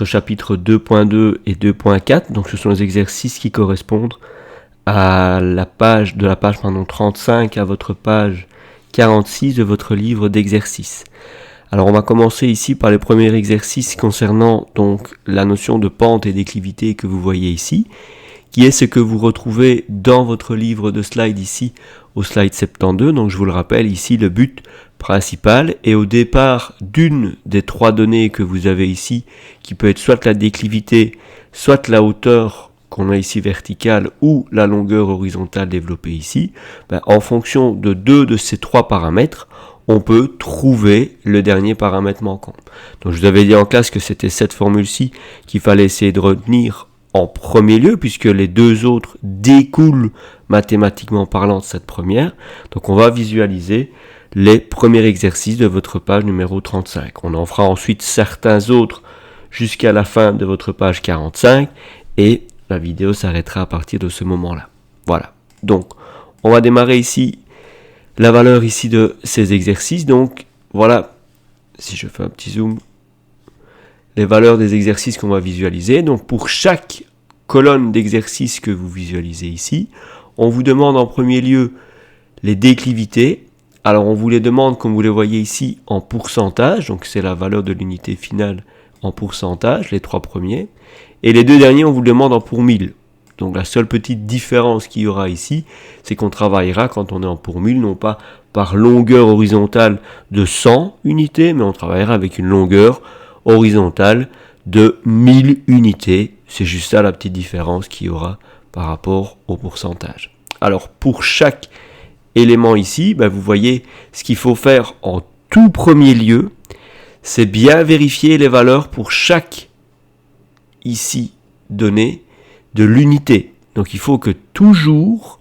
votre chapitre 2.2 et 2.4. Donc ce sont les exercices qui correspondent à la page 35 à votre page 46 de votre livre d'exercices. Alors on va commencer ici par le premier exercice concernant donc la notion de pente et déclivité que vous voyez ici, qui est ce que vous retrouvez dans votre livre de slides ici au slide 72. Donc je vous le rappelle, ici le but principal est au départ d'une des trois données que vous avez ici, qui peut être soit la déclivité, soit la hauteur qu'on a ici verticale ou la longueur horizontale développée ici. En fonction de deux de ces trois paramètres, on peut trouver le dernier paramètre manquant. Donc je vous avais dit en classe que c'était cette formule-ci qu'il fallait essayer de retenir en premier lieu, puisque les deux autres découlent mathématiquement parlant de cette première. Donc on va visualiser les premiers exercices de votre page numéro 35. On en fera ensuite certains autres jusqu'à la fin de votre page 45 et la vidéo s'arrêtera à partir de ce moment-là. Voilà. Donc on va démarrer ici la valeur ici de ces exercices. Donc voilà, si je fais un petit zoom, les valeurs des exercices qu'on va visualiser. Donc pour chaque colonne d'exercices que vous visualisez ici, on vous demande en premier lieu les déclivités. Alors on vous les demande, comme vous les voyez ici, en pourcentage. Donc c'est la valeur de l'unité finale en pourcentage, les trois premiers. Et les deux derniers, on vous le demande en pour 1000. Donc la seule petite différence qu'il y aura ici, c'est qu'on travaillera quand on est en pour 1000, non pas par longueur horizontale de 100 unités, mais on travaillera avec une longueur horizontale de 1000 unités. C'est juste ça la petite différence qu'il y aura par rapport au pourcentage. Alors pour chaque élément ici, vous voyez ce qu'il faut faire en tout premier lieu, c'est bien vérifier les valeurs pour chaque ici donnée de l'unité. Donc il faut que toujours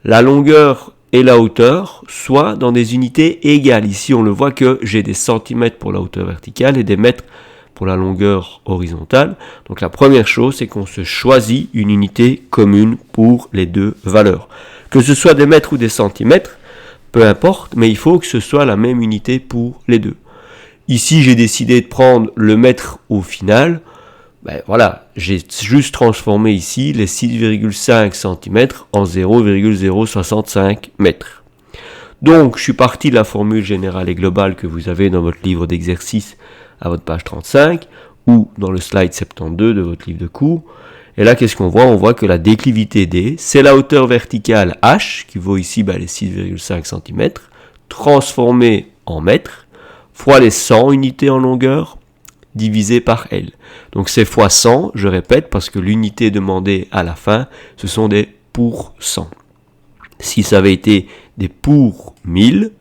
la longueur et la hauteur soient dans des unités égales. Ici on le voit que j'ai des centimètres pour la hauteur verticale et des mètres pour la longueur horizontale. Donc la première chose, c'est qu'on se choisit une unité commune pour les deux valeurs. Que ce soit des mètres ou des centimètres, peu importe, mais il faut que ce soit la même unité pour les deux. Ici j'ai décidé de prendre le mètre au final. Voilà, j'ai juste transformé ici les 6,5 cm en 0,065 mètres. Donc, je suis parti de la formule générale et globale que vous avez dans votre livre d'exercice à votre page 35 ou dans le slide 72 de votre livre de cours. Et là, qu'est-ce qu'on voit? On voit que la déclivité D, c'est la hauteur verticale H, qui vaut ici les 6,5 cm, transformée en mètres, fois les 100 unités en longueur, divisé par L. Donc c'est fois 100, je répète, parce que l'unité demandée à la fin, ce sont des pourcents. Si ça avait été des pour 1000,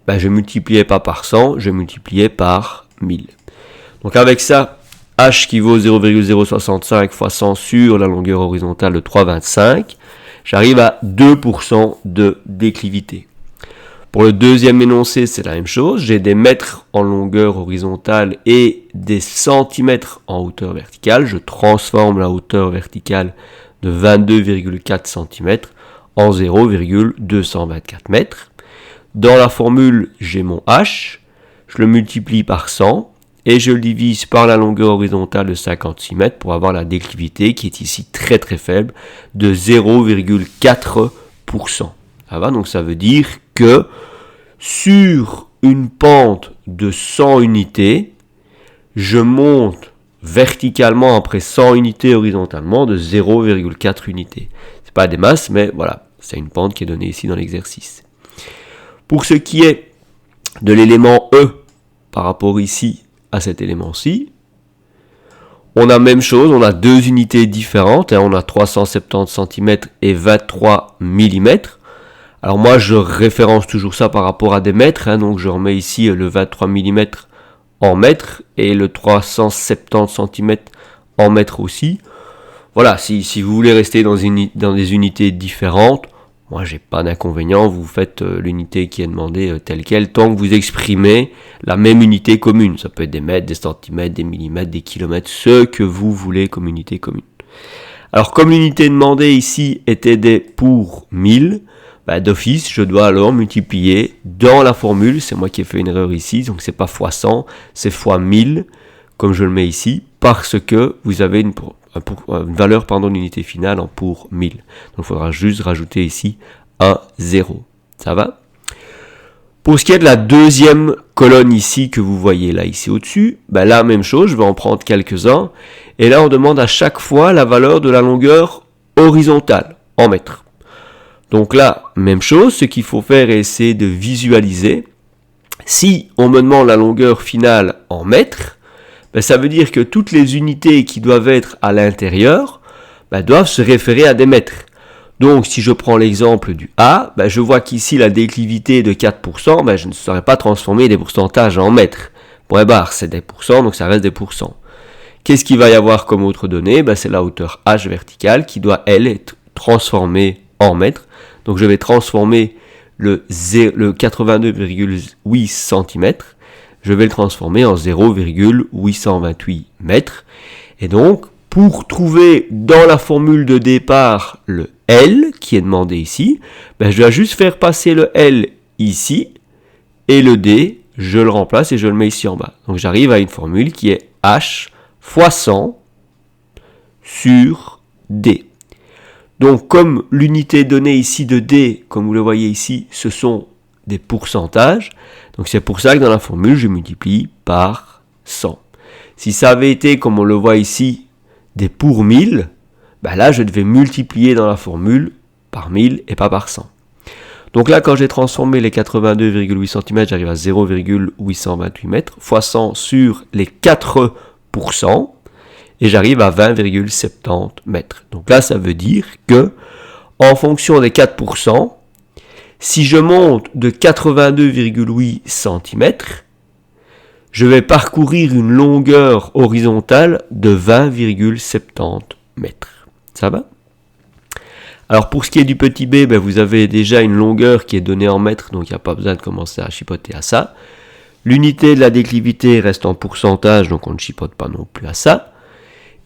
je multipliais pas par 100, je multipliais par 1000. Donc avec ça, H qui vaut 0,065 fois 100 sur la longueur horizontale de 3,25, j'arrive à 2% de déclivité. Pour le deuxième énoncé, c'est la même chose. J'ai des mètres en longueur horizontale et des centimètres en hauteur verticale. Je transforme la hauteur verticale de 22,4 cm en 0,224 mètres. Dans la formule, j'ai mon H. Je le multiplie par 100 et je le divise par la longueur horizontale de 56 mètres pour avoir la déclivité qui est ici très très faible de 0,4%. Ça va, donc ça veut dire que sur une pente de 100 unités, je monte verticalement après 100 unités horizontalement de 0,4 unités. C'est pas des masses, mais voilà, c'est une pente qui est donnée ici dans l'exercice. Pour ce qui est de l'élément E par rapport ici à cet élément-ci, on a même chose, on a deux unités différentes, on a 370 cm et 23 mm. Alors moi je référence toujours ça par rapport à des mètres, donc je remets ici le 23 mm en mètres et le 370 cm en mètres aussi. Voilà, si vous voulez rester dans des unités différentes, moi j'ai pas d'inconvénient, vous faites l'unité qui est demandée telle quelle, tant que vous exprimez la même unité commune. Ça peut être des mètres, des centimètres, des millimètres, des kilomètres, ce que vous voulez comme unité commune. Alors comme l'unité demandée ici était des pour 1000, d'office, je dois alors multiplier dans la formule, c'est moi qui ai fait une erreur ici, donc c'est pas fois 100, c'est fois 1000, comme je le mets ici, parce que vous avez une valeur d'unité finale en pour 1000. Donc il faudra juste rajouter ici un 0. Ça va? Pour ce qui est de la deuxième colonne ici que vous voyez là ici au-dessus, ben là même chose, je vais en prendre quelques-uns. Et là on demande à chaque fois la valeur de la longueur horizontale en mètres. Donc là, même chose, ce qu'il faut faire est essayer de visualiser. Si on me demande la longueur finale en mètres, ben ça veut dire que toutes les unités qui doivent être à l'intérieur ben doivent se référer à des mètres. Donc si je prends l'exemple du A, ben je vois qu'ici la déclivité est de 4%, ben je ne saurais pas transformer des pourcentages en mètres. Point barre, c'est des pourcents, donc ça reste des pourcents. Qu'est-ce qu'il va y avoir comme autre donnée? Ben c'est la hauteur H verticale qui doit, elle, être transformée en mètres. Donc je vais transformer le 82,8 cm, je vais le transformer en 0,828 mètres. Et donc, pour trouver dans la formule de départ le L qui est demandé ici, ben je dois juste faire passer le L ici et le D, je le remplace et je le mets ici en bas. Donc j'arrive à une formule qui est H fois 100 sur D. Donc comme l'unité donnée ici de D, comme vous le voyez ici, ce sont des pourcentages, donc c'est pour ça que dans la formule, je multiplie par 100. Si ça avait été, comme on le voit ici, des pour 1000, ben là, je devais multiplier dans la formule par 1000 et pas par 100. Donc là, quand j'ai transformé les 82,8 cm, j'arrive à 0,828 mètres, fois 100 sur les 4%, et j'arrive à 20,70 mètres. Donc là, ça veut dire que, en fonction des 4%, si je monte de 82,8 cm, je vais parcourir une longueur horizontale de 20,70 mètres. Ça va? Alors pour ce qui est du petit b, ben vous avez déjà une longueur qui est donnée en mètres, donc il n'y a pas besoin de commencer à chipoter à ça. L'unité de la déclivité reste en pourcentage, donc on ne chipote pas non plus à ça.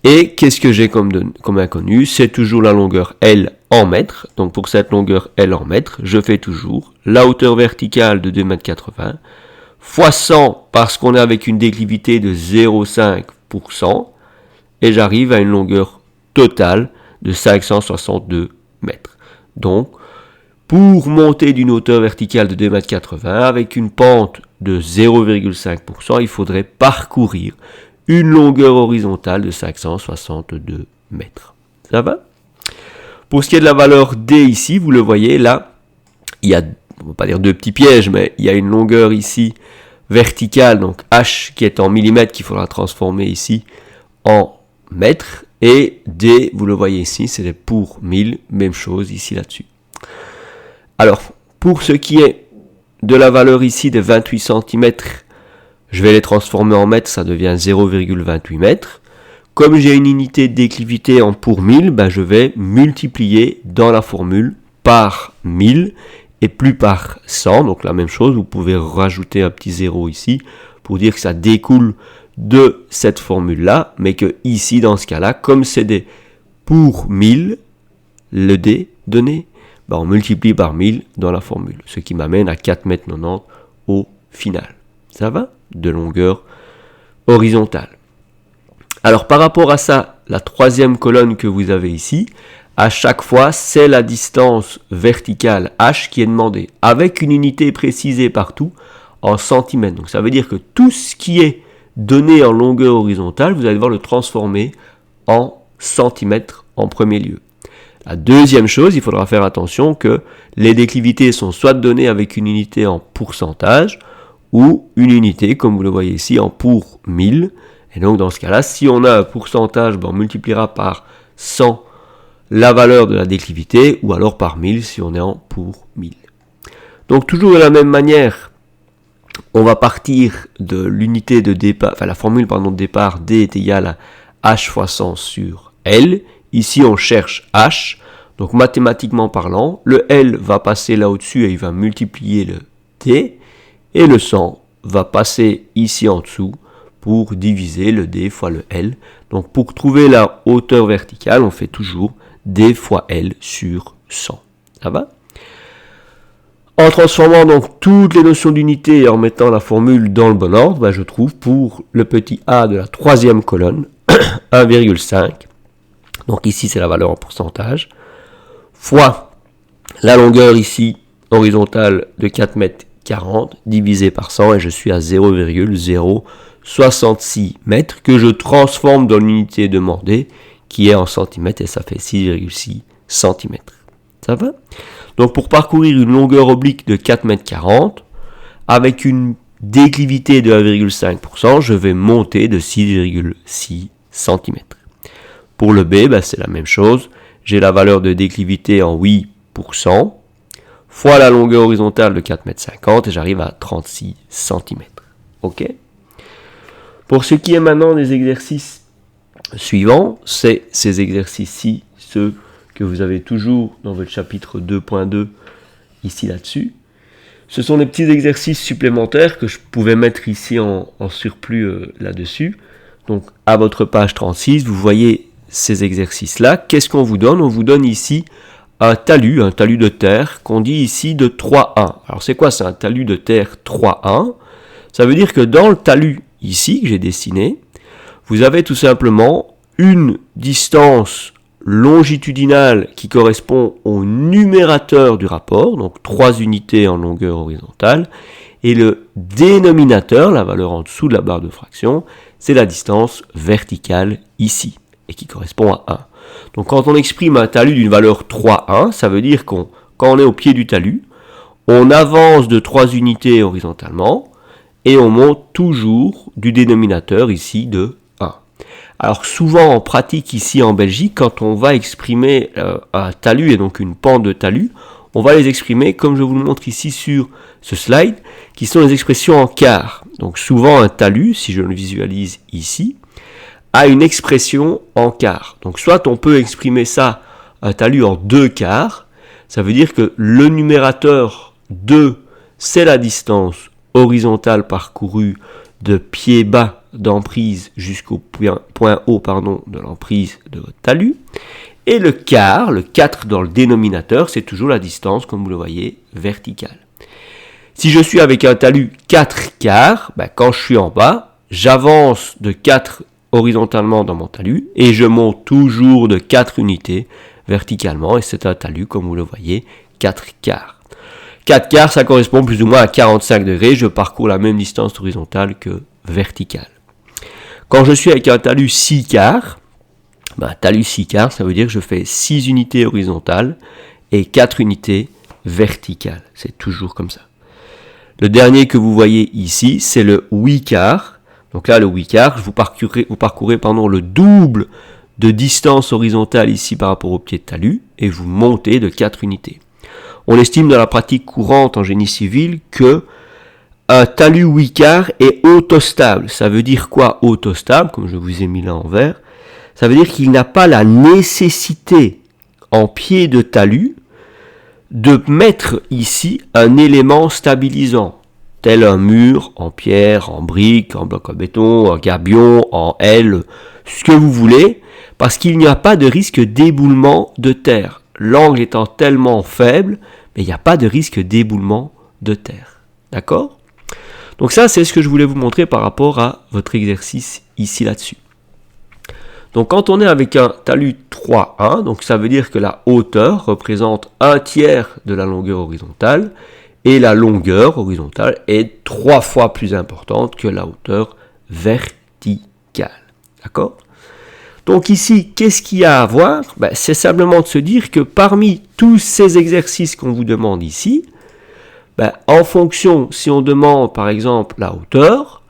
Et qu'est-ce que j'ai comme inconnu? C'est toujours la longueur L en mètres. Donc pour cette longueur L en mètres, je fais toujours la hauteur verticale de 2,80 m fois 100 parce qu'on est avec une déclivité de 0,5% et j'arrive à une longueur totale de 562 mètres. Donc pour monter d'une hauteur verticale de 2,80 m avec une pente de 0,5%, il faudrait parcourir une longueur horizontale de 562 mètres. Ça va? Pour ce qui est de la valeur D ici, vous le voyez là, il y a, on ne va pas dire deux petits pièges, mais il y a une longueur ici verticale, donc H qui est en millimètres, qu'il faudra transformer ici en mètres, et D, vous le voyez ici, c'est des pour 1000, même chose ici là-dessus. Alors, pour ce qui est de la valeur ici de 28 cm, je vais les transformer en mètres, ça devient 0,28 mètres. Comme j'ai une unité de déclivité en pour 1000, ben je vais multiplier dans la formule par 1000 et plus par 100. Donc la même chose, vous pouvez rajouter un petit 0 ici pour dire que ça découle de cette formule-là, mais que ici, dans ce cas-là, comme c'est des pour 1000, le D donné, ben on multiplie par 1000 dans la formule, ce qui m'amène à 4,90 m au final. Ça va? De longueur horizontale. Alors par rapport à ça, la troisième colonne que vous avez ici, à chaque fois, c'est la distance verticale H qui est demandée, avec une unité précisée partout en centimètres. Donc ça veut dire que tout ce qui est donné en longueur horizontale, vous allez devoir le transformer en centimètres en premier lieu. La deuxième chose, il faudra faire attention que les déclivités sont soit données avec une unité en pourcentage, ou une unité, comme vous le voyez ici, en pour 1000. Et donc dans ce cas-là, si on a un pourcentage, ben on multipliera par 100 la valeur de la déclivité, ou alors par 1000 si on est en pour 1000. Donc toujours de la même manière, on va partir de l'unité de départ, enfin la formule de départ, D est égal à H fois 100 sur L. Ici on cherche H, donc mathématiquement parlant, le L va passer là au-dessus et il va multiplier le D. Et le 100 va passer ici en dessous pour diviser le D fois le L. Donc pour trouver la hauteur verticale, on fait toujours D fois L sur 100. Ça va? En transformant donc toutes les notions d'unité et en mettant la formule dans le bon ordre, je trouve pour le petit a de la troisième colonne 1,5. Donc ici c'est la valeur en pourcentage, fois la longueur ici horizontale de 4,40 mètres divisé par 100 et je suis à 0,066 mètres que je transforme dans l'unité demandée qui est en centimètres et ça fait 6,6 centimètres. Ça va ? Donc pour parcourir une longueur oblique de 4,40 mètres avec une déclivité de 1,5%, je vais monter de 6,6 cm. Pour le B, c'est la même chose. J'ai la valeur de déclivité en 8% fois la longueur horizontale de 4,50 mètres et j'arrive à 36 cm. OK ? Pour ce qui est maintenant des exercices suivants, c'est ces exercices-ci, ceux que vous avez toujours dans votre chapitre 2.2 ici là-dessus. Ce sont des petits exercices supplémentaires que je pouvais mettre ici en surplus là-dessus. Donc à votre page 36, vous voyez ces exercices-là. Qu'est-ce qu'on vous donne ? On vous donne ici un talus de terre qu'on dit ici de 3,1. Alors c'est quoi ? C'est un talus de terre 3,1. Ça veut dire que dans le talus ici que j'ai dessiné, vous avez tout simplement une distance longitudinale qui correspond au numérateur du rapport, donc 3 unités en longueur horizontale, et le dénominateur, la valeur en dessous de la barre de fraction, c'est la distance verticale ici, et qui correspond à 1. Donc quand on exprime un talus d'une valeur 3,1, ça veut dire quand on est au pied du talus, on avance de 3 unités horizontalement, et on monte toujours du dénominateur ici de 1. Alors souvent en pratique ici en Belgique, quand on va exprimer un talus et donc une pente de talus, on va les exprimer comme je vous le montre ici sur ce slide, qui sont les expressions en quart. Donc souvent un talus, si je le visualise ici, a une expression en quart. Donc soit on peut exprimer ça, un talus en 2 quarts, ça veut dire que le numérateur 2, c'est la distance horizontale parcourue de pied bas d'emprise jusqu'au point haut de l'emprise de votre talus. Et le quart, le 4 dans le dénominateur, c'est toujours la distance, comme vous le voyez, verticale. Si je suis avec un talus 4 quarts, quand je suis en bas, j'avance de 4 horizontalement dans mon talus et je monte toujours de 4 unités verticalement et c'est un talus, comme vous le voyez, 4 quarts. 4 quarts, ça correspond plus ou moins à 45 degrés, je parcours la même distance horizontale que verticale. Quand je suis avec un talus 6 quarts, talus 6 quarts, ça veut dire que je fais 6 unités horizontales et 4 unités verticales. C'est toujours comme ça. Le dernier que vous voyez ici, c'est le 8 quarts. Donc là, le 8 quarts, vous parcourez le double de distance horizontale ici par rapport au pied de talus et vous montez de 4 unités. On estime dans la pratique courante en génie civil que un talus 8 quarts est autostable. Ça veut dire quoi autostable, comme je vous ai mis là en vert? Ça veut dire qu'il n'a pas la nécessité en pied de talus de mettre ici un élément stabilisant, tel un mur en pierre, en brique, en bloc en béton, en gabion, en aile, ce que vous voulez, parce qu'il n'y a pas de risque d'éboulement de terre. L'angle étant tellement faible, mais il n'y a pas de risque d'éboulement de terre. D'accord ? Donc ça, c'est ce que je voulais vous montrer par rapport à votre exercice ici là-dessus. Donc quand on est avec un talus 3,1, donc ça veut dire que la hauteur représente 1/3 de la longueur horizontale et la longueur horizontale est 3 fois plus importante que la hauteur verticale. D'accord ? Donc ici, qu'est-ce qu'il y a à voir ? C'est simplement de se dire que parmi tous ces exercices qu'on vous demande ici, en fonction, si on demande par exemple la hauteur,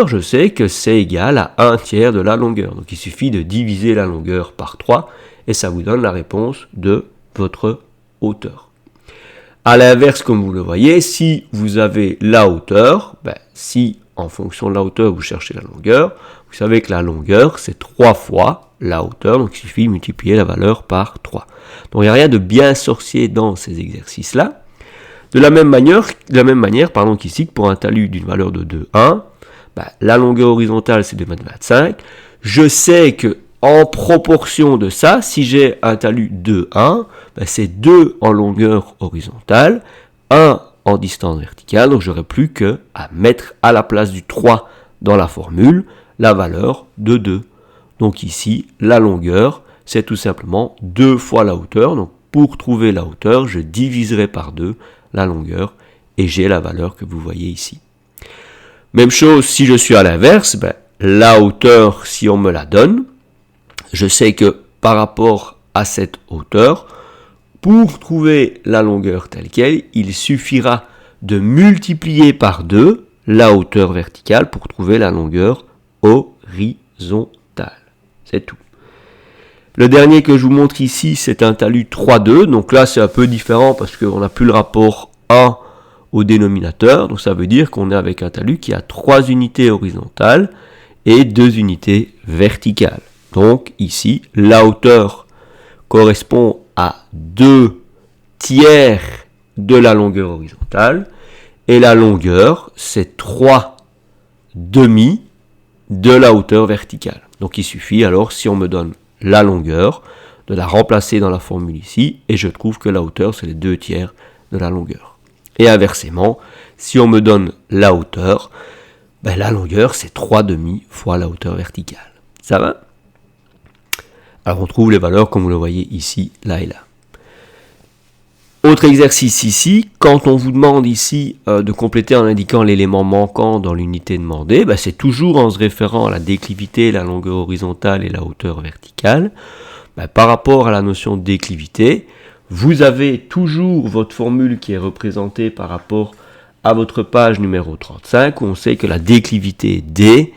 je sais que c'est égal à 1/3 de la longueur. Donc il suffit de diviser la longueur par 3 et ça vous donne la réponse de votre hauteur. A l'inverse, comme vous le voyez, si vous avez la hauteur, si en fonction de la hauteur vous cherchez la longueur, vous savez que la longueur c'est 3 fois la hauteur, donc il suffit de multiplier la valeur par 3. Donc il n'y a rien de bien sorcier dans ces exercices-là. De la même manière qu'ici, pour un talus d'une valeur de 2,1, la longueur horizontale c'est 2,25 m. Je sais que en proportion de ça, si j'ai un talus 2,1, c'est 2 en longueur horizontale 1 en distance verticale, donc j'aurai plus que à mettre à la place du 3 dans la formule la valeur de 2. Donc ici, la longueur, c'est tout simplement 2 fois la hauteur. Donc pour trouver la hauteur, je diviserai par 2 la longueur et j'ai la valeur que vous voyez ici. Même chose si je suis à l'inverse, la hauteur, si on me la donne, je sais que par rapport à cette hauteur, pour trouver la longueur telle qu'elle, il suffira de multiplier par 2 la hauteur verticale pour trouver la longueur horizontale. C'est tout. Le dernier que je vous montre ici, c'est un talus 3,2. Donc là, c'est un peu différent parce qu'on n'a plus le rapport 1 au dénominateur. Donc ça veut dire qu'on est avec un talus qui a 3 unités horizontales et 2 unités verticales. Donc ici, la hauteur correspond à 2 tiers de la longueur horizontale et la longueur, c'est 3 demi de la hauteur verticale. Donc il suffit alors, si on me donne la longueur, de la remplacer dans la formule ici et je trouve que la hauteur, c'est les 2 tiers de la longueur. Et inversement, si on me donne la hauteur, la longueur, c'est 3 demi fois la hauteur verticale. Ça va ? Alors on trouve les valeurs comme vous le voyez ici, là et là. Autre exercice ici, quand on vous demande ici de compléter en indiquant l'élément manquant dans l'unité demandée, c'est toujours en se référant à la déclivité, la longueur horizontale et la hauteur verticale. Par rapport à la notion de déclivité, vous avez toujours votre formule qui est représentée par rapport à votre page numéro 35, où on sait que la déclivité D,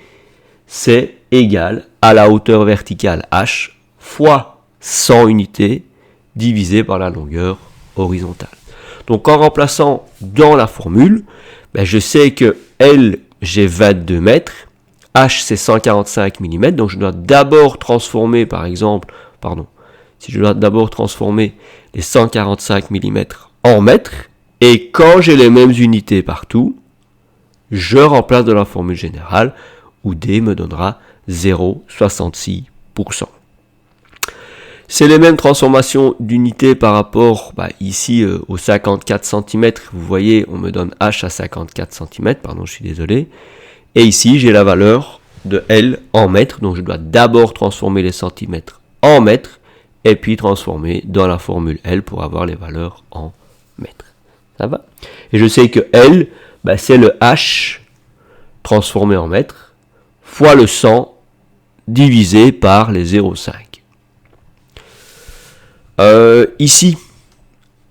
c'est égal à la hauteur verticale H fois 100 unités divisé par la longueur horizontale. Donc en remplaçant dans la formule, je sais que L, j'ai 22 mètres, H, c'est 145 mm, donc je dois d'abord transformer, si je dois d'abord transformer les 145 mm en mètres, et quand j'ai les mêmes unités partout, je remplace dans la formule générale, où D me donnera 0,66%. C'est les mêmes transformations d'unités par rapport ici aux 54 cm. Vous voyez, on me donne H à 54 cm, je suis désolé. Et ici, j'ai la valeur de L en mètres. Donc, je dois d'abord transformer les centimètres en mètres et puis transformer dans la formule L pour avoir les valeurs en mètres. Ça va ? Et je sais que L, c'est le H transformé en mètres fois le 100 divisé par les 0,5. Ici,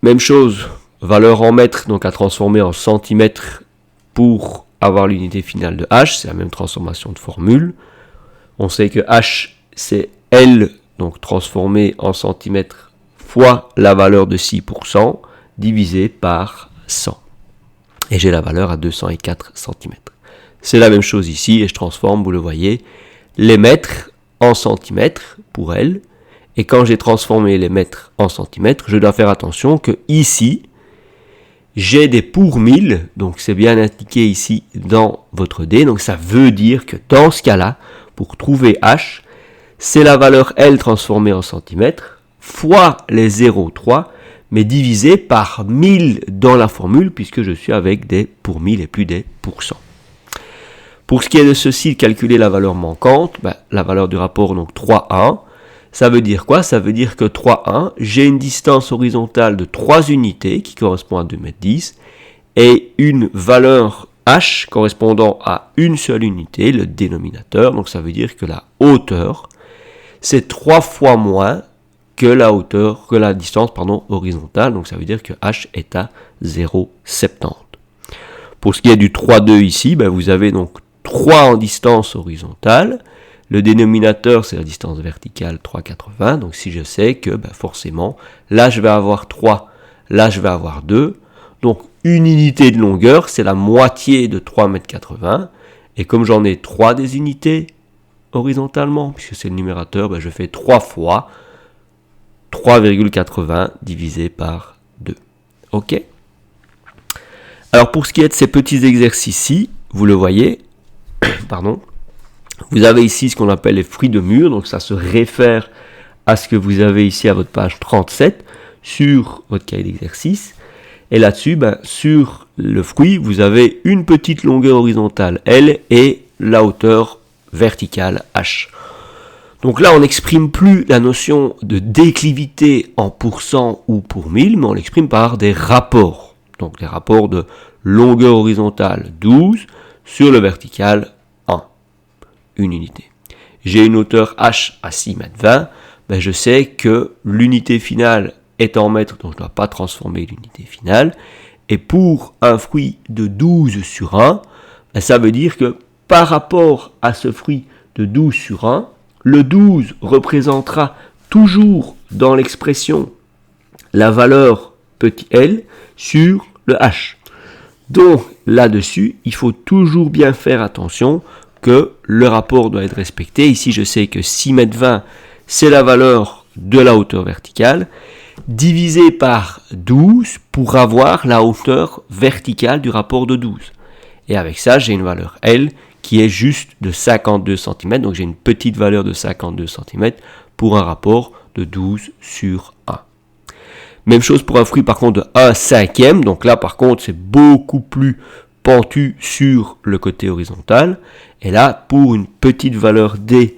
même chose, valeur en mètres, donc à transformer en centimètres pour avoir l'unité finale de H, c'est la même transformation de formule. On sait que H, c'est L, donc transformé en centimètres, fois la valeur de 6%, divisé par 100. Et j'ai la valeur à 204 cm. C'est la même chose ici, et je transforme, vous le voyez, les mètres en centimètres pour L. Et quand j'ai transformé les mètres en centimètres, je dois faire attention que ici, j'ai des pour 1000, donc c'est bien indiqué ici dans votre D, donc ça veut dire que dans ce cas-là, pour trouver H, c'est la valeur L transformée en centimètres, fois les 0,3, mais divisé par 1000 dans la formule, puisque je suis avec des pour 1000 et plus des pourcents. Pour ce qui est de ceci, calculer la valeur manquante, la valeur du rapport, donc 3 à 1, ça veut dire quoi ? Ça veut dire que 3,1, j'ai une distance horizontale de 3 unités qui correspond à 2,10 m et une valeur H correspondant à une seule unité, le dénominateur. Donc ça veut dire que la hauteur, c'est 3 fois moins que la distance horizontale. Donc ça veut dire que H est à 0,70. Pour ce qui est du 3,2 ici, vous avez donc 3 en distance horizontale. Le dénominateur, c'est la distance verticale 3,80. Donc si je sais que forcément, là je vais avoir 3, là je vais avoir 2. Donc une unité de longueur, c'est la moitié de 3,80 m. Et comme j'en ai 3 des unités horizontalement, puisque c'est le numérateur, je fais 3 fois 3,80 divisé par 2. Ok ? Alors pour ce qui est de ces petits exercices-ci, vous le voyez, vous avez ici ce qu'on appelle les fruits de mur, donc ça se réfère à ce que vous avez ici à votre page 37 sur votre cahier d'exercice. Et là-dessus, sur le fruit, vous avez une petite longueur horizontale L et la hauteur verticale H. Donc là, on n'exprime plus la notion de déclivité en pourcent ou pour 1000, mais on l'exprime par des rapports. Donc des rapports de longueur horizontale 12 sur le vertical 1, une unité. J'ai une hauteur H à 6,20 m, je sais que l'unité finale est en mètres, donc je ne dois pas transformer l'unité finale. Et pour un fruit de 12 sur 1, ça veut dire que par rapport à ce fruit de 12 sur 1, le 12 représentera toujours dans l'expression la valeur petit l sur le h. Donc là-dessus, il faut toujours bien faire attention que le rapport doit être respecté. Ici, je sais que 6,20 m, c'est la valeur de la hauteur verticale, divisé par 12 pour avoir la hauteur verticale du rapport de 12. Et avec ça, j'ai une valeur L qui est juste de 52 cm. Donc j'ai une petite valeur de 52 cm pour un rapport de 12 sur 1. Même chose pour un fruit par contre de 1/5. Donc là par contre c'est beaucoup plus pentu sur le côté horizontal. Et là pour une petite valeur D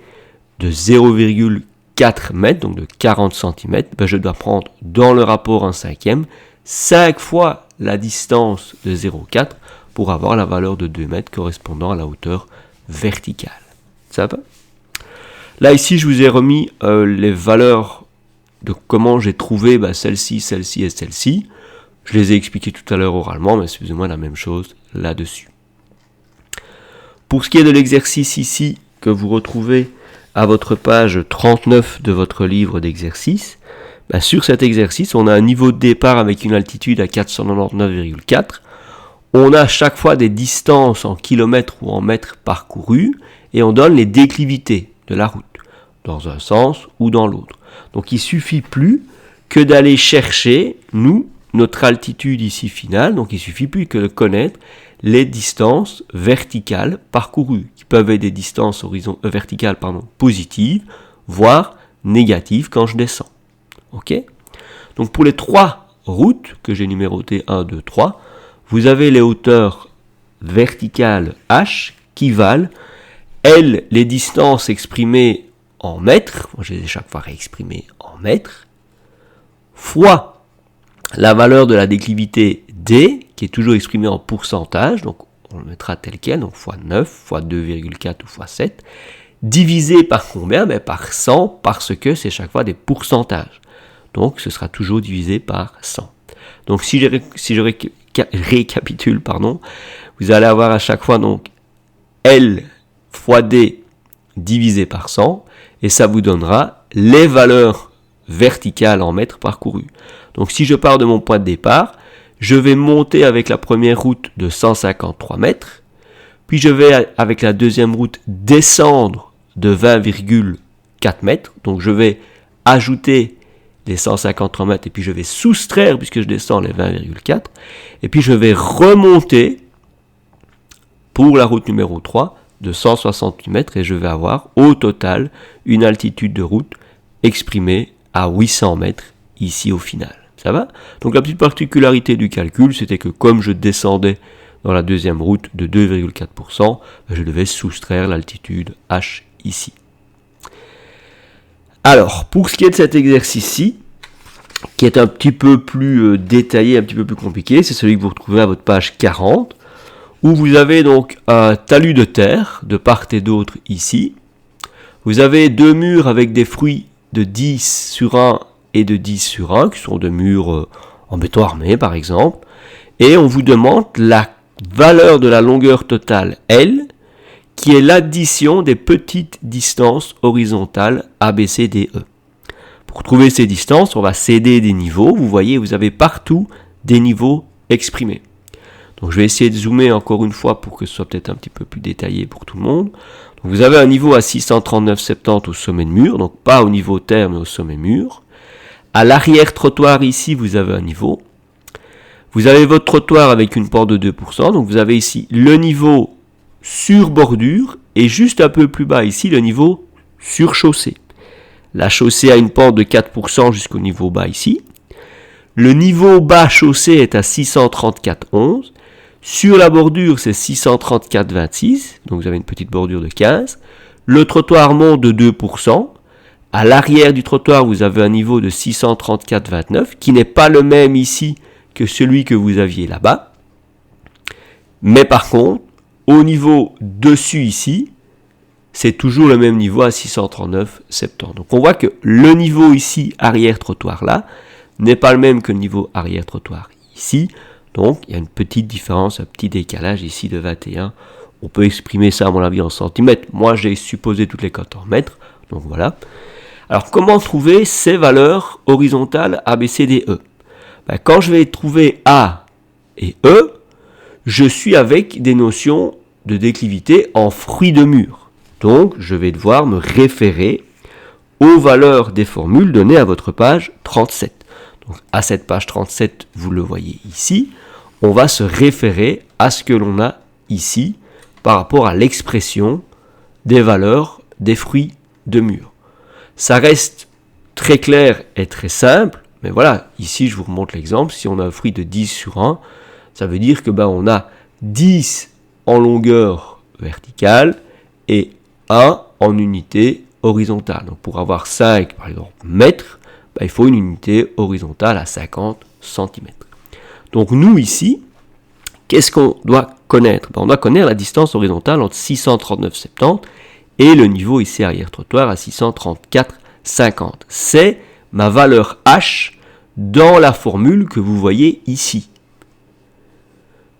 de 0,4 m, donc de 40 cm, je dois prendre dans le rapport 1/5 5 fois la distance de 0,4 pour avoir la valeur de 2 mètres correspondant à la hauteur verticale. Ça va ? Là ici je vous ai remis les valeurs de comment j'ai trouvé celle-ci, celle-ci et celle-ci. Je les ai expliquées tout à l'heure oralement, mais c'est plus ou moins la même chose là-dessus. Pour ce qui est de l'exercice ici que vous retrouvez à votre page 39 de votre livre d'exercice, sur cet exercice on a un niveau de départ avec une altitude à 499,4. On a chaque fois des distances en kilomètres ou en mètres parcourus et on donne les déclivités de la route, dans un sens ou dans l'autre. Donc il ne suffit plus que d'aller chercher, notre altitude ici finale, donc il ne suffit plus que de connaître les distances verticales parcourues, qui peuvent être des distances verticales positives, voire négatives quand je descends. Ok ? Donc pour les 3 routes que j'ai numérotées 1, 2, 3, vous avez les hauteurs verticales H qui valent L, les distances exprimées en mètres, moi je les ai chaque fois réexprimées en mètres, fois la valeur de la déclivité D, qui est toujours exprimée en pourcentage, donc on le mettra tel quel, donc fois 9, fois 2,4 ou fois 7, divisé par combien ? Par 100, parce que c'est chaque fois des pourcentages. Donc ce sera toujours divisé par 100. Donc si je récapitule, vous allez avoir à chaque fois donc L fois D divisé par 100, et ça vous donnera les valeurs verticales en mètres parcourus. Donc si je pars de mon point de départ, je vais monter avec la première route de 153 mètres, puis je vais avec la deuxième route descendre de 20,4 mètres, donc je vais ajouter les 153 mètres et puis je vais soustraire, puisque je descends, les 20,4, et puis je vais remonter pour la route numéro 3 de 168 mètres et je vais avoir au total une altitude de route exprimée à 800 mètres ici au final. Ça va ? Donc la petite particularité du calcul, c'était que comme je descendais dans la deuxième route de 2,4%, je devais soustraire l'altitude H ici. Alors, pour ce qui est de cet exercice-ci, qui est un petit peu plus détaillé, un petit peu plus compliqué, c'est celui que vous retrouvez à votre page 40, où vous avez donc un talus de terre de part et d'autre ici. Vous avez 2 murs avec des fruits de 10 sur 1 et de 10 sur 1, qui sont des murs en béton armé par exemple, et on vous demande la valeur de la longueur totale L, qui est l'addition des petites distances horizontales A, B, C, D, E. Pour trouver ces distances, on va céder des niveaux. Vous voyez, vous avez partout des niveaux exprimés. Donc je vais essayer de zoomer encore une fois pour que ce soit peut-être un petit peu plus détaillé pour tout le monde. Donc, vous avez un niveau à 639,70 au sommet de mur, donc pas au niveau terre mais au sommet mur. À l'arrière trottoir ici, vous avez un niveau. Vous avez votre trottoir avec une pente de 2%, donc vous avez ici le niveau sur bordure et juste un peu plus bas ici le niveau sur chaussée. La chaussée a une pente de 4% jusqu'au niveau bas ici. Le niveau bas chaussée est à 634,11. Sur la bordure, c'est 634,26. Donc vous avez une petite bordure de 15. Le trottoir monte de 2%. À l'arrière du trottoir, vous avez un niveau de 634,29 qui n'est pas le même ici que celui que vous aviez là-bas. Mais par contre, au niveau dessus ici, c'est toujours le même niveau à 639,70. Donc on voit que le niveau ici, arrière-trottoir là, n'est pas le même que le niveau arrière-trottoir ici. Donc il y a une petite différence, un petit décalage ici de 21. On peut exprimer ça à mon avis en centimètres. Moi j'ai supposé toutes les cotes en mètres. Donc voilà. Alors comment trouver ces valeurs horizontales A, B, C, D, E? Quand je vais trouver A et E, je suis avec des notions de déclivité en fruit de mur. Donc je vais devoir me référer aux valeurs des formules données à votre page 37. Donc à cette page 37, vous le voyez ici, on va se référer à ce que l'on a ici par rapport à l'expression des valeurs des fruits de mur. Ça reste très clair et très simple, mais voilà, ici je vous remontre l'exemple. Si on a un fruit de 10 sur 1, ça veut dire que on a 10 en longueur verticale et 1 en unité horizontale. Donc pour avoir 5 par exemple mètres, il faut une unité horizontale à 50 cm. Donc nous ici, qu'est-ce qu'on doit connaître? On doit connaître la distance horizontale entre 639,70 et le niveau ici arrière-trottoir à 634,50. C'est ma valeur H dans la formule que vous voyez ici.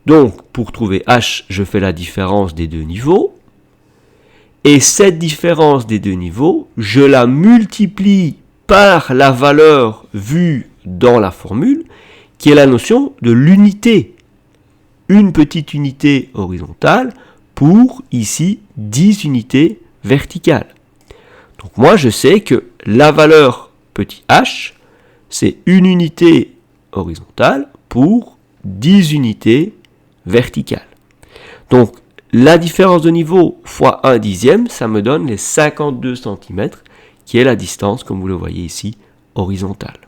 Donc, pour trouver H, je fais la différence des deux niveaux. Et cette différence des deux niveaux, je la multiplie par la valeur vue dans la formule, qui est la notion de l'unité. Une petite unité horizontale pour, ici, 10 unités verticales. Donc moi, je sais que la valeur petit h, c'est une unité horizontale pour 10 unités verticales. Donc, la différence de niveau fois 1 dixième, ça me donne les 52 cm, qui est la distance, comme vous le voyez ici, horizontale.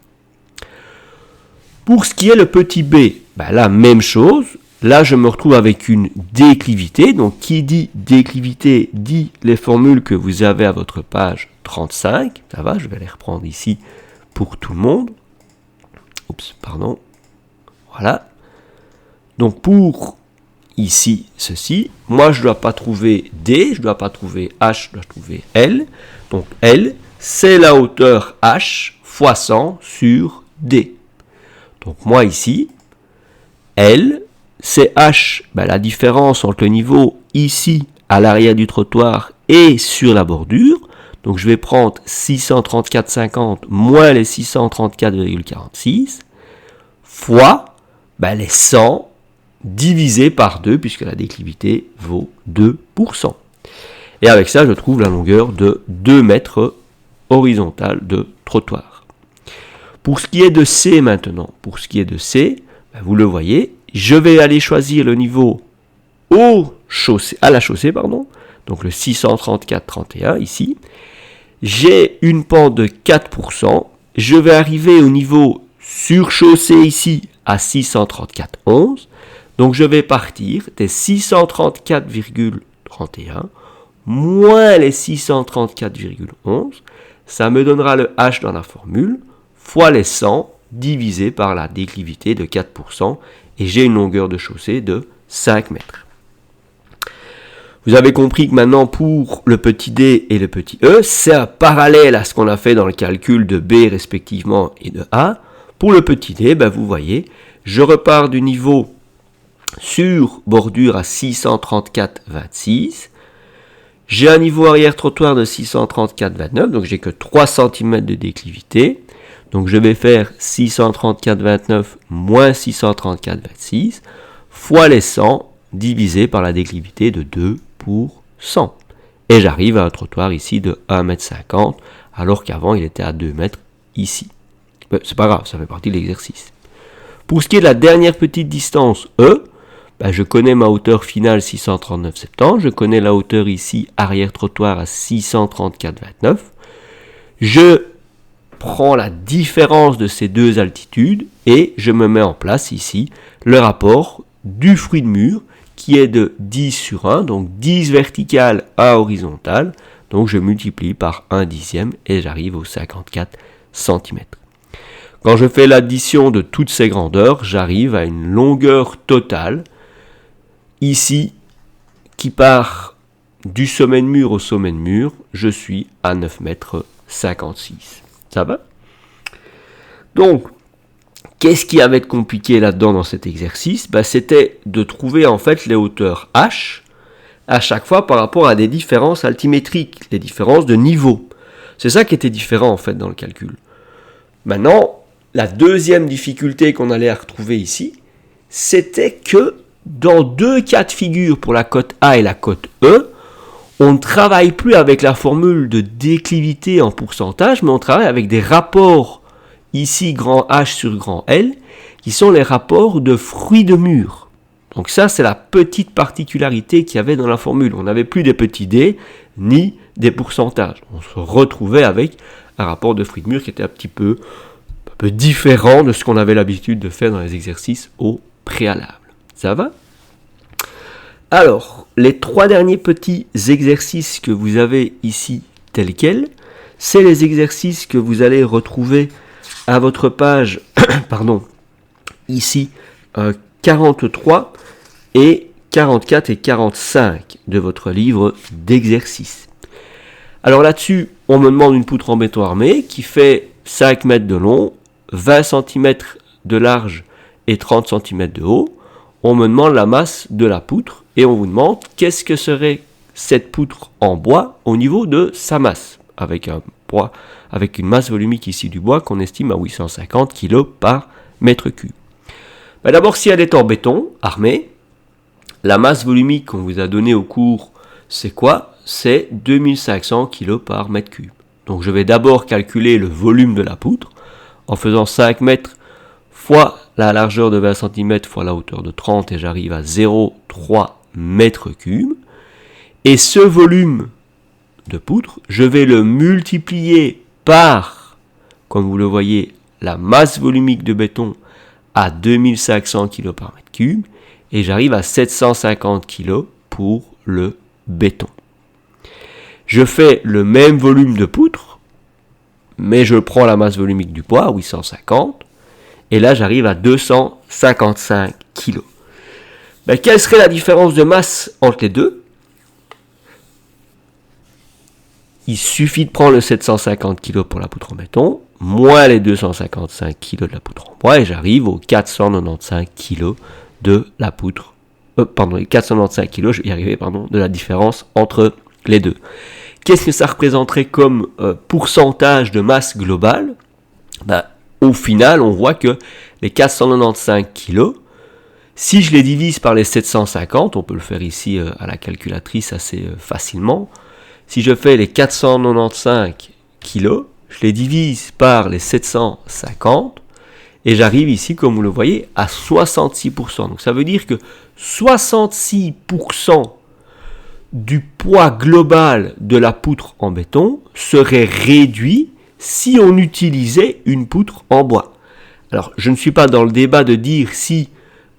Pour ce qui est le petit b, la même chose. Là, je me retrouve avec une déclivité. Donc, qui dit déclivité dit les formules que vous avez à votre page 35. Ça va, je vais les reprendre ici pour tout le monde. Oups, pardon. Voilà. Donc, pour ici, ceci, moi, je ne dois pas trouver D, je ne dois pas trouver H, je dois trouver L. Donc, L, c'est la hauteur H fois 100 sur D. Donc, moi, ici, L, c'est H, la différence entre le niveau ici, à l'arrière du trottoir, et sur la bordure. Donc, je vais prendre 634,50 moins les 634,46 fois les 100 divisé par 2, puisque la déclivité vaut 2%. Et avec ça, je trouve la longueur de 2 mètres horizontale de trottoir. Pour ce qui est de C maintenant, vous le voyez, je vais aller choisir le niveau à la chaussée, donc le 634,31 ici. J'ai une pente de 4%, je vais arriver au niveau sur chaussée ici à 634,11. Donc je vais partir des 634,31 moins les 634,11. Ça me donnera le H dans la formule, fois les 100 divisé par la déclivité de 4%. Et j'ai une longueur de chaussée de 5 mètres. Vous avez compris que maintenant, pour le petit d et le petit e, c'est un parallèle à ce qu'on a fait dans le calcul de b respectivement et de a. Pour le petit d, vous voyez, je repars du niveau sur bordure à 634,26. J'ai un niveau arrière-trottoir de 634,29, donc j'ai que 3 cm de déclivité. Donc je vais faire 634,29 moins 634,26 fois les 100 divisé par la déclivité de 2 pour 100. Et j'arrive à un trottoir ici de 1,50 m, alors qu'avant il était à 2 mètres ici. C'est pas grave, ça fait partie de l'exercice. Pour ce qui est de la dernière petite distance E, je connais ma hauteur finale 639,70, je connais la hauteur ici arrière trottoir à 634,29. Je prends la différence de ces deux altitudes et je me mets en place ici le rapport du fruit de mûr qui est de 10 sur 1, donc 10 vertical, 1 horizontal. Donc je multiplie par 1 dixième et j'arrive aux 54 cm. Quand je fais l'addition de toutes ces grandeurs, j'arrive à une longueur totale, ici, qui part du sommet de mur au sommet de mur, je suis à 9 mètres 56. Ça va? Donc, qu'est-ce qui avait de compliqué là-dedans dans cet exercice? C'était de trouver en fait les hauteurs H à chaque fois par rapport à des différences altimétriques, des différences de niveau. C'est ça qui était différent en fait dans le calcul. Maintenant, la deuxième difficulté qu'on allait retrouver ici, c'était que dans deux cas de figure pour la cote A et la cote E, on ne travaille plus avec la formule de déclivité en pourcentage, mais on travaille avec des rapports, ici grand H sur grand L, qui sont les rapports de fruits de mûr. Donc ça, c'est la petite particularité qu'il y avait dans la formule. On n'avait plus des petits d, ni des pourcentages. On se retrouvait avec un rapport de fruits de mûr qui était un peu différent de ce qu'on avait l'habitude de faire dans les exercices au préalable. Ça va? Alors, les trois derniers petits exercices que vous avez ici tels quels, c'est les exercices que vous allez retrouver à votre page, ici, 43 et 44 et 45 de votre livre d'exercices. Alors là-dessus, on me demande une poutre en béton armé qui fait 5 mètres de long, 20 cm de large et 30 cm de haut. On me demande la masse de la poutre et on vous demande qu'est-ce que serait cette poutre en bois au niveau de sa masse, avec une masse volumique ici du bois qu'on estime à 850 kg par mètre cube. D'abord, si elle est en béton armé, la masse volumique qu'on vous a donnée au cours, c'est quoi? C'est 2500 kg par mètre cube. Donc je vais d'abord calculer le volume de la poutre en faisant 5 mètres fois la largeur de 20 cm fois la hauteur de 30 et j'arrive à 0,3 mètres cubes. Et ce volume de poutre, je vais le multiplier par, comme vous le voyez, la masse volumique de béton à 2500 kg par mètre cube et j'arrive à 750 kg pour le béton. Je fais le même volume de poutre, mais je prends la masse volumique du bois, 850, et là j'arrive à 255 kg. Quelle serait la différence de masse entre les deux? Il suffit de prendre le 750 kg pour la poutre en béton, moins les 255 kg de la poutre en bois, et j'arrive aux 495 kg de la poutre. 495 kg, je vais y arriver, de la différence entre les deux. Qu'est-ce que ça représenterait comme pourcentage de masse globale? Au final, on voit que les 495 kg, si je les divise par les 750, on peut le faire ici à la calculatrice assez facilement. Si je fais les 495 kg, je les divise par les 750 et j'arrive ici, comme vous le voyez, à 66%. Donc ça veut dire que 66% du poids global de la poutre en béton serait réduit si on utilisait une poutre en bois. Alors, je ne suis pas dans le débat de dire si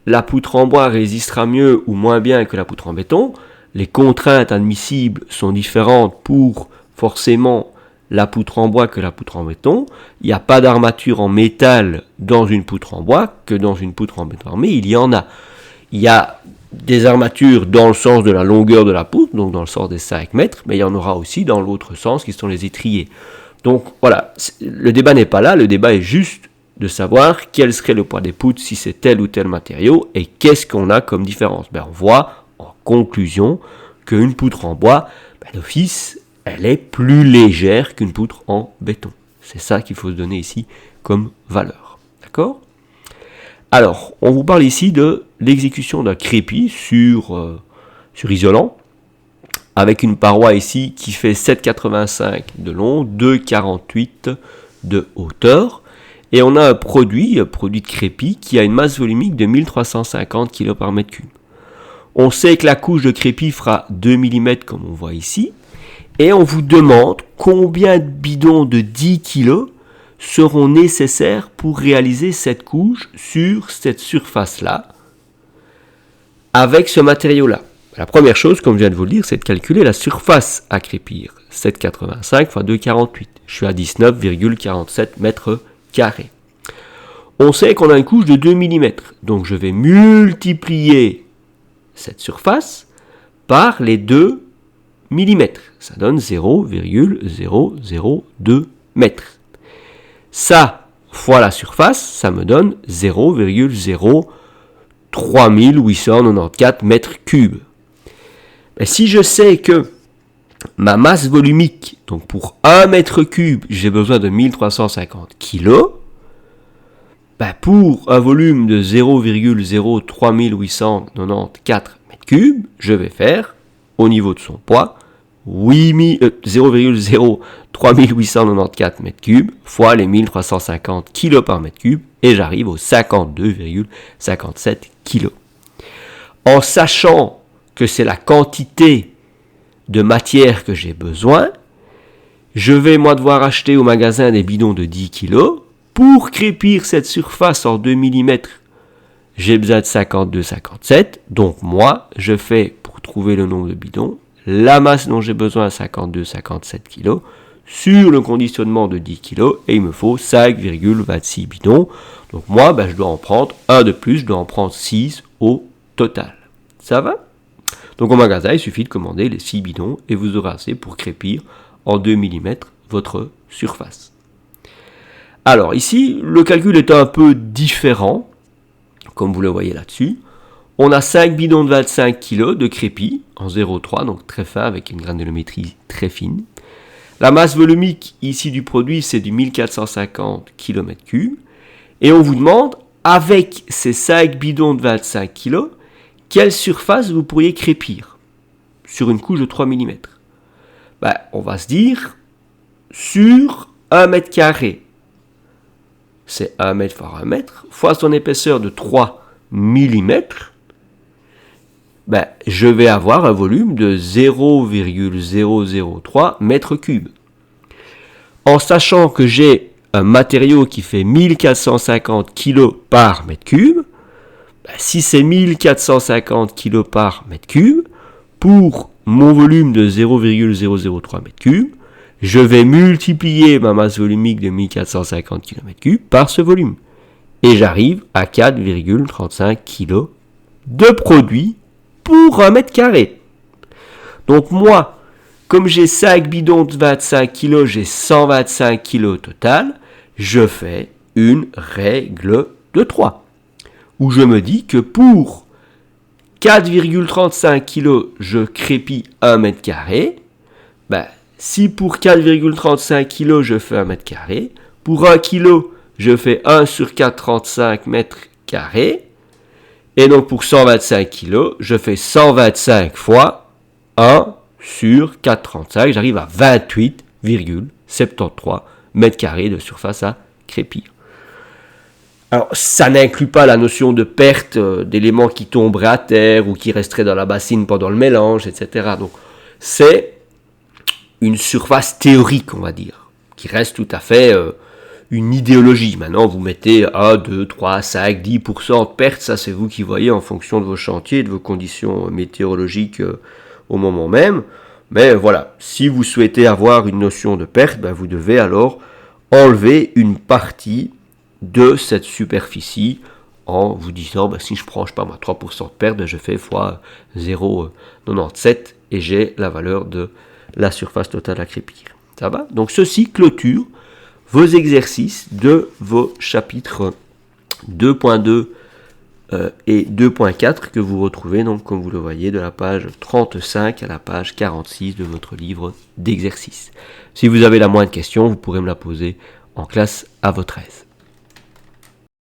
la poutre en bois résistera mieux ou moins bien que la poutre en béton. Les contraintes admissibles sont différentes pour forcément la poutre en bois que la poutre en béton. Il n'y a pas d'armature en métal dans une poutre en bois que dans une poutre en béton armé. Il y en a. Il y a des armatures dans le sens de la longueur de la poutre, donc dans le sens des 5 mètres, mais il y en aura aussi dans l'autre sens qui sont les étriers. Donc voilà, le débat n'est pas là, le débat est juste de savoir quel serait le poids des poutres si c'est tel ou tel matériau et qu'est-ce qu'on a comme différence. On voit en conclusion qu'une poutre en bois, d'office, elle est plus légère qu'une poutre en béton. C'est ça qu'il faut se donner ici comme valeur. D'accord ? Alors, on vous parle ici de l'exécution d'un crépi sur isolant, avec une paroi ici qui fait 7,85 de long, 2,48 de hauteur. Et on a un produit de crépi qui a une masse volumique de 1350 kg par mètre cube. On sait que la couche de crépi fera 2 mm comme on voit ici. Et on vous demande combien de bidons de 10 kg seront nécessaires pour réaliser cette couche sur cette surface-là avec ce matériau-là. La première chose, comme je viens de vous le dire, c'est de calculer la surface à crépir. 7,85 x 2,48. Je suis à 19,47 mètres carrés. On sait qu'on a une couche de 2 mm. Donc je vais multiplier cette surface par les 2 mm. Ça donne 0,002 mètres. Ça, fois la surface, ça me donne 0,03894 mètres cubes. Et si je sais que ma masse volumique, donc pour 1 mètre cube, j'ai besoin de 1350 kg, pour un volume de 0,03894 mètres cubes, je vais faire, au niveau de son poids, 0,03894 mètres cubes fois les 1350 kg par mètre cube, et j'arrive aux 52,57 kg. En sachant que c'est la quantité de matière que j'ai besoin, je vais moi devoir acheter au magasin des bidons de 10 kg. Pour crépir cette surface en 2 mm, j'ai besoin de 52,57. Donc moi, je fais, pour trouver le nombre de bidons, la masse dont j'ai besoin, 52,57 kg, sur le conditionnement de 10 kg, et il me faut 5,26 bidons. Donc moi, je dois en prendre un de plus, je dois en prendre 6 au total. Ça va ? Donc au magasin, il suffit de commander les 6 bidons, et vous aurez assez pour crépir en 2 mm votre surface. Alors ici, le calcul est un peu différent, comme vous le voyez là-dessus. On a 5 bidons de 25 kg de crépi en 0,3, donc très fin, avec une granulométrie très fine. La masse volumique ici du produit, c'est du 1450 km3. Et on vous demande, avec ces 5 bidons de 25 kg, quelle surface vous pourriez crépir sur une couche de 3 mm. On va se dire, sur 1 mètre carré, c'est 1 mètre fois 1 mètre, fois son épaisseur de 3 mm, je vais avoir un volume de 0,003 mètres cubes. En sachant que j'ai un matériau qui fait 1450 kg par mètre cube, si c'est 1450 kg par mètre cube, pour mon volume de 0,003 mètres cubes, je vais multiplier ma masse volumique de 1450 km3 par ce volume. Et j'arrive à 4,35 kg de produit pour 1 mètre carré. Donc moi, comme j'ai 5 bidons de 25 kg, j'ai 125 kg au total, je fais une règle de 3. Où je me dis que pour 4,35 kg, je crépis 1 mètre carré, si pour 4,35 kg, je fais 1 mètre carré, pour 1 kg, je fais 1 sur 4,35 mètres carrés, et donc pour 125 kg, je fais 125 fois 1 sur 4,35, j'arrive à 28,73 mètres carrés de surface à crépir. Alors, ça n'inclut pas la notion de perte d'éléments qui tomberaient à terre ou qui resteraient dans la bassine pendant le mélange, etc. Donc, c'est une surface théorique, on va dire, qui reste tout à fait une idéologie. Maintenant, vous mettez 1, 2, 3, 5, 10% de perte, ça c'est vous qui voyez en fonction de vos chantiers, de vos conditions météorologiques au moment même. Mais voilà, si vous souhaitez avoir une notion de perte, vous devez alors enlever une partie de cette superficie en vous disant, si je prends, 3% de perte, je fais fois 0,97 et j'ai la valeur de la surface totale à crépir. Ça va ? Donc ceci clôture vos exercices de vos chapitres 2.2 et 2.4 que vous retrouvez, donc comme vous le voyez, de la page 35 à la page 46 de votre livre d'exercices. Si vous avez la moindre question, vous pourrez me la poser en classe à votre aise.